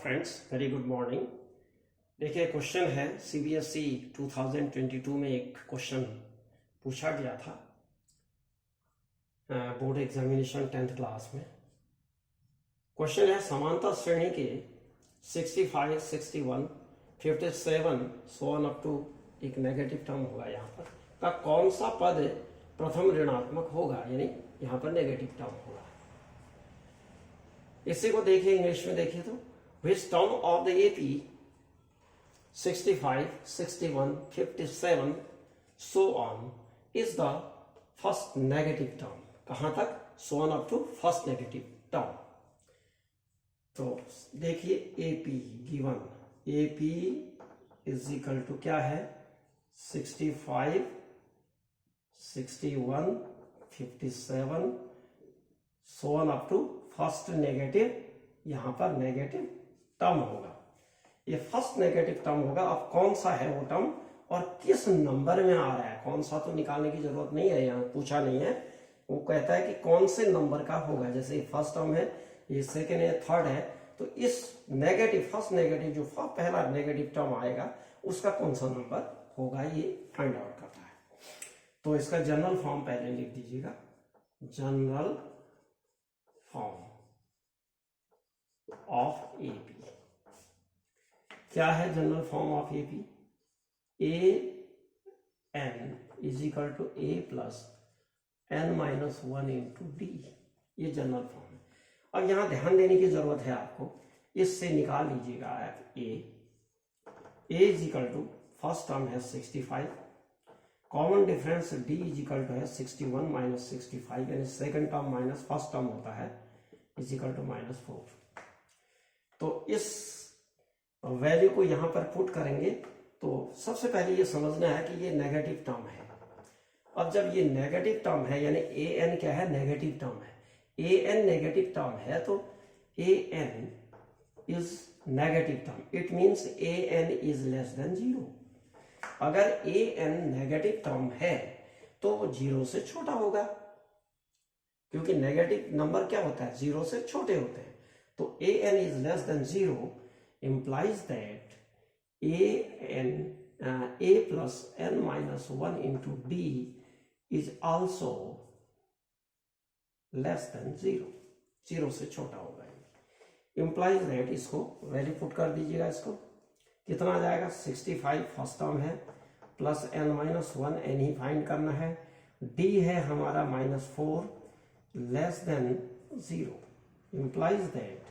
Friends, very good morning. देखिए, question है CBSE 2022 में एक क्वेश्चन पूछा गया था बोर्ड एग्जामिनेशन 10th क्लास में। क्वेश्चन है समांतर श्रेणी के 65, 61, 57 सो ऑन अप टू एक नेगेटिव टर्म होगा यहाँ पर का कौन सा पद प्रथम ऋणात्मक होगा, यानी यहाँ पर नेगेटिव टर्म होगा। इसी को देखिए, इंग्लिश में देखिए तो which term of the AP 65, 61, 57 so on is the first negative term। कहां तक? so on up to first negative term। तो देखिए AP given AP is equal to क्या है 65, 61, 57 so on up to first negative, यहां पर negative term होगा। ये फर्स्ट नेगेटिव टर्म होगा। अब कौन सा है वो टर्म और किस नंबर में आ रहा है, कौन सा तो निकालने की जरूरत नहीं है, यहाँ पूछा नहीं है। वो कहता है कि कौन से नंबर का होगा। जैसे फर्स्ट टर्म है, ये सेकेंड है, थर्ड है, तो इस नेगेटिव फर्स्ट नेगेटिव जो पहला नेगेटिव टर्म आएगा उसका कौन सा नंबर होगा, ये फाइंड आउट करता है। तो इसका जनरल फॉर्म पहले लिख दीजिएगा। जनरल फॉर्म ऑफ एपी क्या है? General form of AP A N is equal to A plus N minus 1 into D. ये जनरल फॉर्म है। अब यहां ध्यान देने की जरूरत है आपको, इससे निकाल लीजिएगा आप A is equal to first term है 65, common difference D is equal to है 61 माइनस 65, यानी second term minus first term होता है इज इक्वल टू -4। तो इस वैल्यू को यहां पर पुट करेंगे तो सबसे पहले ये समझना है कि ये नेगेटिव टर्म है। अब जब ये नेगेटिव टर्म है, यानी ए एन क्या है? नेगेटिव टर्म है। ए एन नेगेटिव टर्म है तो A N is negative term, it means A N is less than 0। अगर ए एन नेगेटिव टर्म है तो वो 0 से छोटा होगा, क्योंकि नेगेटिव नंबर क्या होता है? 0 से छोटे होते हैं। तो A N is less than 0 implies that a plus n minus 1 into d is also less than 0, 0 से छोटा होगा। implies that, इसको वैल्यू पुट कर दीजिएगा। इसको कितना आ जाएगा? 65 फर्स्ट टर्म है प्लस n माइनस 1, n ही फाइंड करना है। d है हमारा -4 लेस देन 0, implies that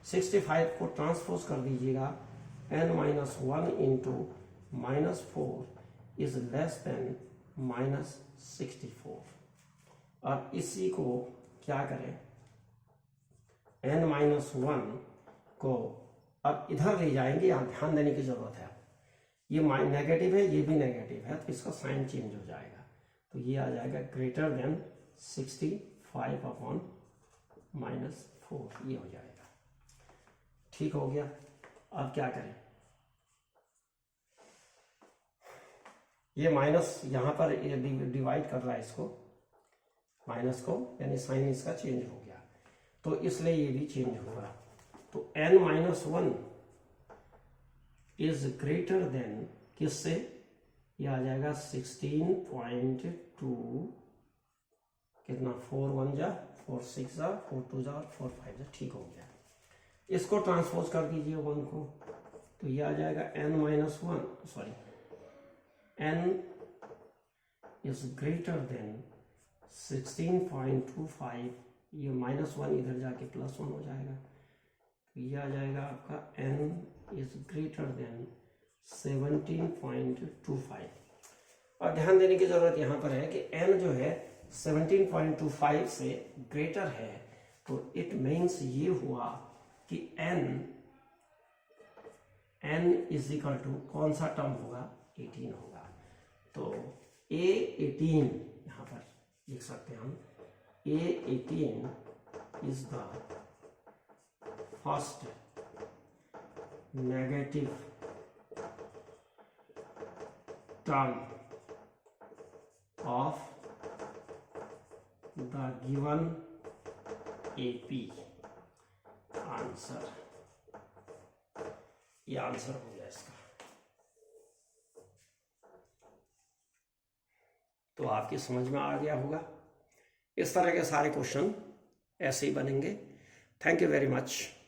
65 को ट्रांसपोज कर दीजिएगा, n minus 1 into -4 is less then -64। अब इसी को क्या करें, n माइनस 1 को अब इधर ले जाएंगे। यहाँ ध्यान देने की जरूरत है। ये नेगेटिव है, ये भी नेगेटिव है, तो इसका साइन चेंज हो जाएगा। तो ये आ जाएगा ग्रेटर देन 65 अपॉन -4, ये हो जाएगा। ठीक हो गया। अब क्या करें, ये माइनस यहां पर डिवाइड कर रहा है इसको, माइनस को, यानी साइन इसका चेंज हो गया, तो इसलिए ये भी चेंज होगा। तो n minus 1 is greater than किससे? ये आ जाएगा 16.2, कितना 4 1 जा 4 6 जा 4 2 जा 4 5 जा। ठीक हो गया। इसको ट्रांसपोज कर दीजिए 1 को, तो ये आ जाएगा n minus 1, sorry n is greater than 16.25, ये -1 इधर जाके +1 हो जाएगा, तो ये आ जाएगा आपका n इज ग्रेटर देन 17.25। और ध्यान देने की जरूरत यहां पर है कि n जो है 17.25 से ग्रेटर है, तो इट मीन्स ये हुआ कि n इज इक्वल टू कौन सा टर्म होगा? 18 होगा। तो A18 यहां पर लिख सकते हैं हम, A18 is the first negative term of the given AP answer. ये आंसर हो गया इसका। तो आपकी समझ में आ गया होगा। इस तरह के सारे क्वेश्चन ऐसे ही बनेंगे। Thank you very much.